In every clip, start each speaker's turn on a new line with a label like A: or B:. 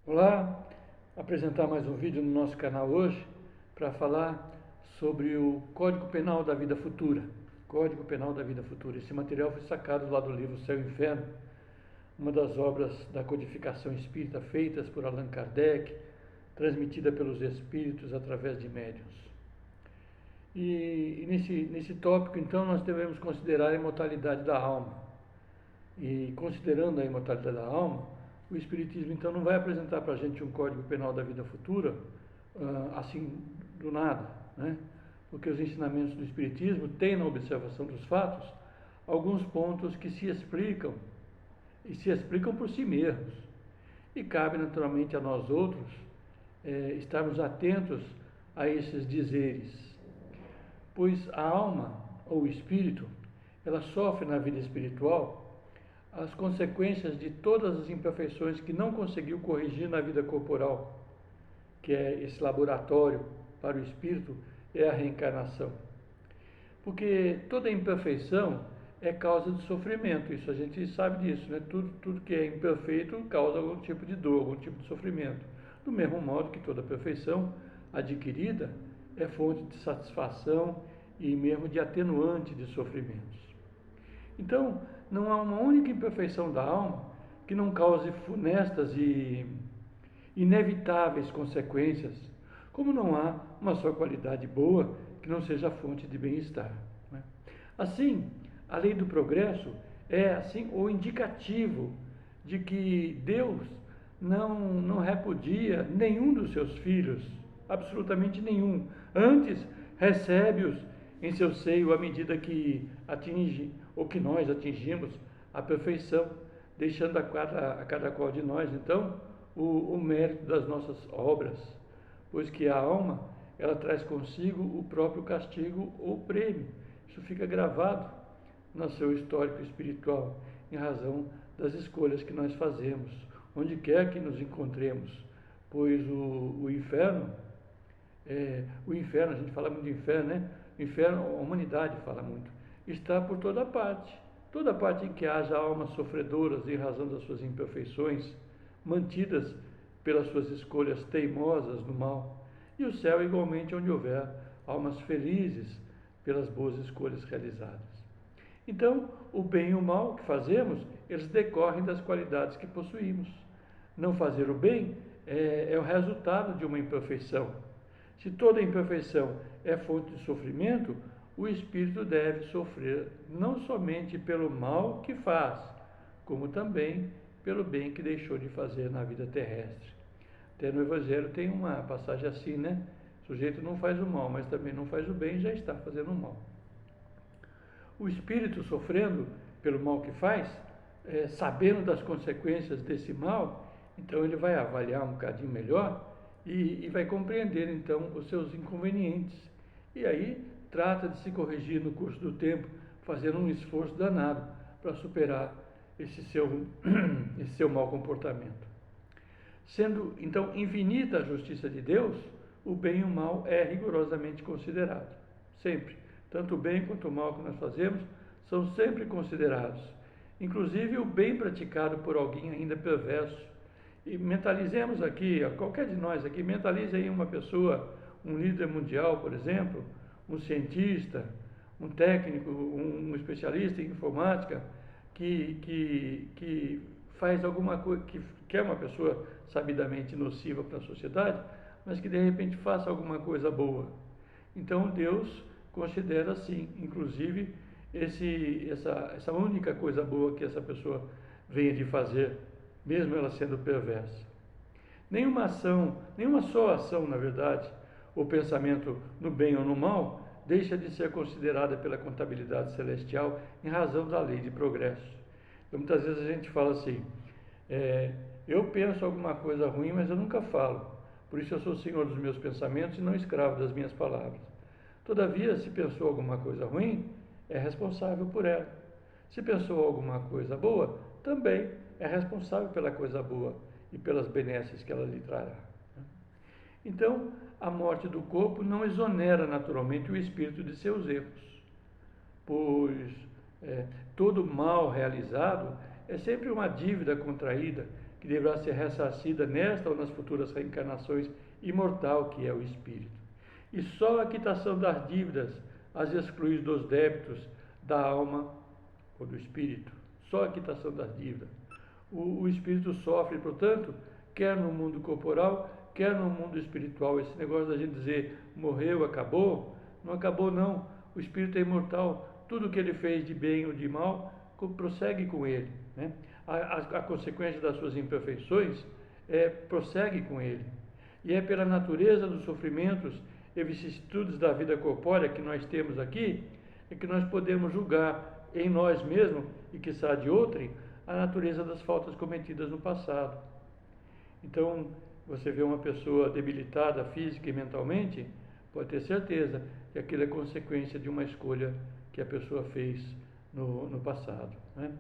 A: Olá, apresentar mais um vídeo no nosso canal hoje para falar sobre o Código Penal da Vida Futura. Código Penal da Vida Futura. Esse material foi sacado lá do livro Céu e Inferno, uma das obras da codificação espírita feitas por Allan Kardec, transmitida pelos espíritos através de médiuns. E nesse tópico, então, nós devemos considerar a imortalidade da alma. E considerando a imortalidade da alma, o Espiritismo, então, não vai apresentar para a gente um Código Penal da Vida Futura assim, do nada, né? Porque os ensinamentos do Espiritismo têm, na observação dos fatos, alguns pontos que se explicam, e se explicam por si mesmos. E cabe, naturalmente, a nós outros estarmos atentos a esses dizeres. Pois a alma, ou o espírito, ela sofre na vida espiritual as consequências de todas as imperfeições que não conseguiu corrigir na vida corporal, que é esse laboratório para o espírito, é a reencarnação. Porque toda imperfeição é causa de sofrimento, isso a gente sabe disso, né? Tudo que é imperfeito causa algum tipo de dor, algum tipo de sofrimento. Do mesmo modo que toda perfeição adquirida é fonte de satisfação e mesmo de atenuante de sofrimentos. Então, não há uma única imperfeição da alma que não cause funestas e inevitáveis consequências, como não há uma só qualidade boa que não seja fonte de bem-estar. Né? Assim, a lei do progresso é assim o indicativo de que Deus não repudia nenhum dos seus filhos, absolutamente nenhum. Antes, recebe-os em seu seio à medida que atinge ou que nós atingimos a perfeição, deixando a cada qual de nós, então, o mérito das nossas obras, pois que a alma, ela traz consigo o próprio castigo ou prêmio. Isso fica gravado no seu histórico espiritual, em razão das escolhas que nós fazemos, onde quer que nos encontremos, pois o inferno, a gente fala muito de inferno, né? O inferno, a humanidade fala muito, está por toda parte em que haja almas sofredoras em razão das suas imperfeições, mantidas pelas suas escolhas teimosas no mal, e o céu igualmente onde houver almas felizes pelas boas escolhas realizadas. Então, o bem e o mal que fazemos, eles decorrem das qualidades que possuímos. Não fazer o bem é o resultado de uma imperfeição. Se toda imperfeição é fonte de sofrimento, o espírito deve sofrer não somente pelo mal que faz, como também pelo bem que deixou de fazer na vida terrestre. Até no Evangelho tem uma passagem assim, né? O sujeito não faz o mal, mas também não faz o bem e já está fazendo o mal. O espírito sofrendo pelo mal que faz, sabendo das consequências desse mal, então ele vai avaliar um bocadinho melhor e vai compreender então os seus inconvenientes. E aí trata de se corrigir no curso do tempo, fazendo um esforço danado para superar esse seu mau comportamento. Sendo então infinita a justiça de Deus, o bem e o mal é rigorosamente considerado. Sempre. Tanto o bem quanto o mal que nós fazemos são sempre considerados. Inclusive o bem praticado por alguém ainda perverso. E mentalizemos aqui, qualquer de nós aqui, mentalize aí uma pessoa, um líder mundial, por exemplo, um cientista, um técnico, um especialista em informática, que faz alguma coisa, que é uma pessoa sabidamente nociva para a sociedade, mas que de repente faça alguma coisa boa. Então Deus considera assim, inclusive, essa única coisa boa que essa pessoa venha de fazer, mesmo ela sendo perversa. Nenhuma só ação, na verdade, ou pensamento no bem ou no mal, deixa de ser considerada pela contabilidade celestial em razão da lei de progresso. Então, muitas vezes a gente fala assim, eu penso alguma coisa ruim, mas eu nunca falo. Por isso eu sou senhor dos meus pensamentos e não escravo das minhas palavras. Todavia, se pensou alguma coisa ruim, é responsável por ela. Se pensou alguma coisa boa, também é responsável pela coisa boa e pelas benesses que ela lhe trará. Então, a morte do corpo não exonera naturalmente o espírito de seus erros, pois todo mal realizado é sempre uma dívida contraída que deverá ser ressarcida nesta ou nas futuras reencarnações, imortal que é o espírito. E só a quitação das dívidas as exclui dos débitos da alma ou do espírito. Só a quitação das dívidas. O espírito sofre, portanto, quer no mundo corporal, quer no mundo espiritual. Esse negócio da gente dizer morreu, acabou, não acabou não. O espírito é imortal. Tudo que ele fez de bem ou de mal prossegue com ele, né? A consequência das suas imperfeições prossegue com ele. E é pela natureza dos sofrimentos e vicissitudes da vida corpórea que nós temos aqui, é que nós podemos julgar em nós mesmos, e quiçá de outrem, a natureza das faltas cometidas no passado. Então, você vê uma pessoa debilitada física e mentalmente, pode ter certeza que aquilo é consequência de uma escolha que a pessoa fez no passado, né?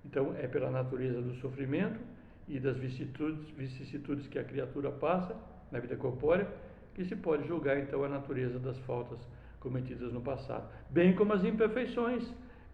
A: Então, é pela natureza do sofrimento e das vicissitudes que a criatura passa na vida corpórea que se pode julgar, então, a natureza das faltas cometidas no passado, bem como as imperfeições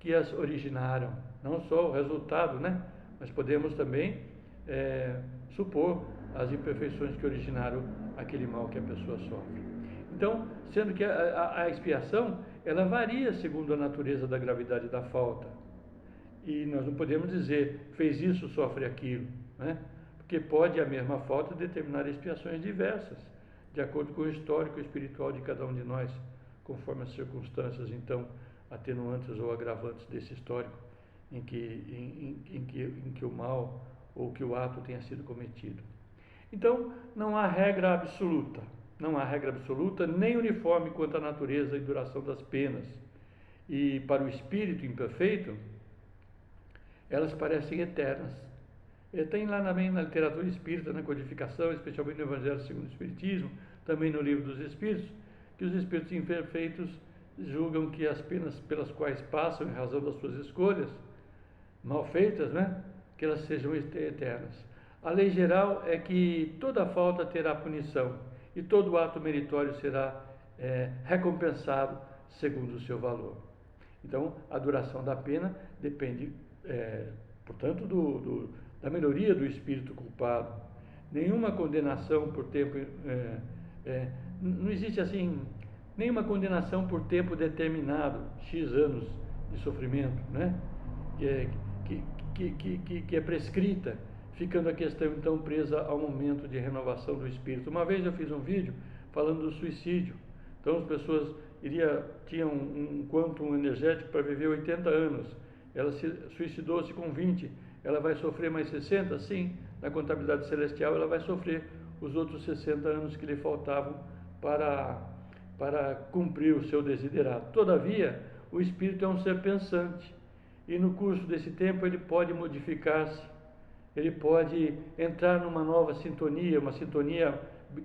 A: que as originaram, não só o resultado, né? Mas podemos também supor as imperfeições que originaram aquele mal que a pessoa sofre. Então, sendo que a expiação, ela varia segundo a natureza da gravidade da falta. E nós não podemos dizer, fez isso, sofre aquilo, né? Porque pode a mesma falta determinar expiações diversas, de acordo com o histórico espiritual de cada um de nós, conforme as circunstâncias, então, atenuantes ou agravantes desse histórico em que o mal ou que o ato tenha sido cometido. Então, não há regra absoluta, nem uniforme quanto à natureza e duração das penas. E para o espírito imperfeito, elas parecem eternas. Tem lá também na literatura espírita, na codificação, especialmente no Evangelho segundo o Espiritismo, também no Livro dos Espíritos, que os espíritos imperfeitos julgam que as penas pelas quais passam, em razão das suas escolhas mal feitas, né, que elas sejam eternas. A lei geral é que toda falta terá punição e todo ato meritório será recompensado segundo o seu valor. Então, a duração da pena depende, portanto, da melhoria do espírito culpado. Nenhuma condenação por tempo... não existe assim... nenhuma condenação por tempo determinado, X anos de sofrimento, né? que é prescrita, ficando a questão então presa ao momento de renovação do espírito. Uma vez eu fiz um vídeo falando do suicídio. Então as pessoas tinham um quantum energético para viver 80 anos. Ela se suicidou-se com 20. Ela vai sofrer mais 60? Sim, na contabilidade celestial ela vai sofrer os outros 60 anos que lhe faltavam para cumprir o seu desiderato. Todavia, o espírito é um ser pensante e no curso desse tempo ele pode modificar-se, ele pode entrar numa nova sintonia, uma sintonia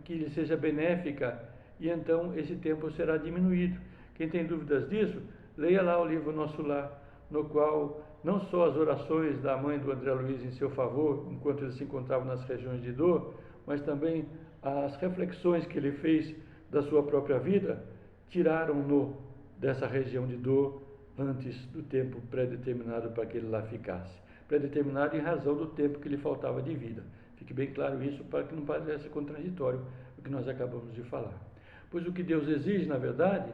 A: que lhe seja benéfica, e então esse tempo será diminuído. Quem tem dúvidas disso, leia lá o livro Nosso Lar, no qual não só as orações da mãe do André Luiz em seu favor, enquanto ele se encontrava nas regiões de dor, mas também as reflexões que ele fez da sua própria vida, tiraram-no dessa região de dor antes do tempo predeterminado para que ele lá ficasse. Predeterminado em razão do tempo que lhe faltava de vida. Fique bem claro isso para que não pareça contraditório o que nós acabamos de falar. Pois o que Deus exige, na verdade,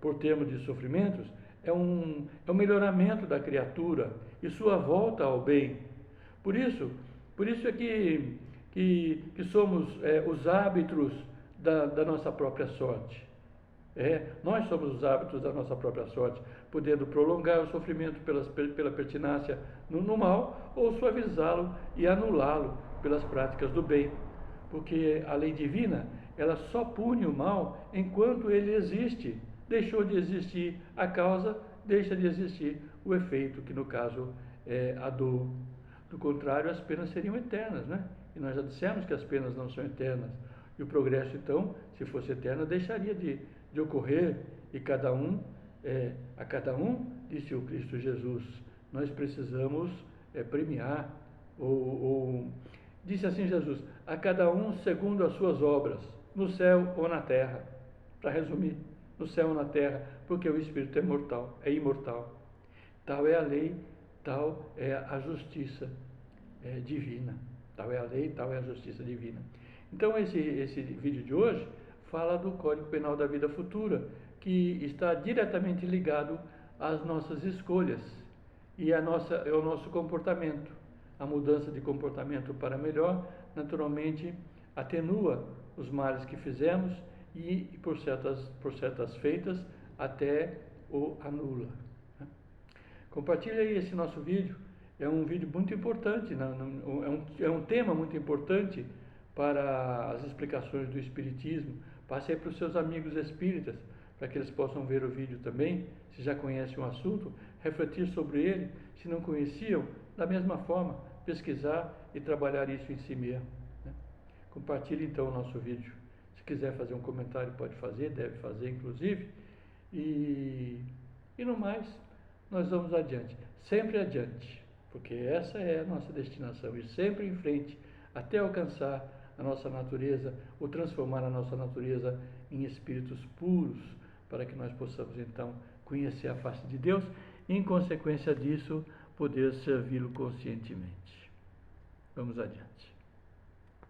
A: por termos de sofrimentos, é um melhoramento da criatura e sua volta ao bem. Por isso é que somos os árbitros da nossa própria sorte. Nós somos os árbitros da nossa própria sorte, podendo prolongar o sofrimento pela pertinácia no mal ou suavizá-lo e anulá-lo pelas práticas do bem. Porque a lei divina, ela só pune o mal enquanto ele existe. Deixou de existir a causa, deixa de existir o efeito, que no caso é a dor. Do contrário, as penas seriam eternas, né? E nós já dissemos que as penas não são eternas. E o progresso, então, se fosse eterno, deixaria de ocorrer, e a cada um, disse o Cristo Jesus, nós precisamos premiar, disse assim Jesus, a cada um segundo as suas obras, no céu ou na terra. Para resumir, no céu ou na terra, porque o Espírito é imortal. Tal é a lei, tal é a justiça divina. Tal é a lei, tal é a justiça divina. Então, esse vídeo de hoje fala do Código Penal da Vida Futura, que está diretamente ligado às nossas escolhas e ao nosso comportamento. A mudança de comportamento para melhor, naturalmente, atenua os males que fizemos e, por certas feitas, até o anula. Compartilhe aí esse nosso vídeo. É um vídeo muito importante, é um tema muito importante para as explicações do Espiritismo. Passe aí para os seus amigos espíritas, para que eles possam ver o vídeo também, se já conhecem o assunto, refletir sobre ele, se não conheciam, da mesma forma, pesquisar e trabalhar isso em si mesmo. Compartilhe então o nosso vídeo. Se quiser fazer um comentário, pode fazer, deve fazer inclusive. E no mais, nós vamos adiante, sempre adiante, porque essa é a nossa destinação, e sempre em frente, até alcançar a nossa natureza, ou transformar a nossa natureza em espíritos puros, para que nós possamos então conhecer a face de Deus e, em consequência disso, poder servi-lo conscientemente. Vamos adiante.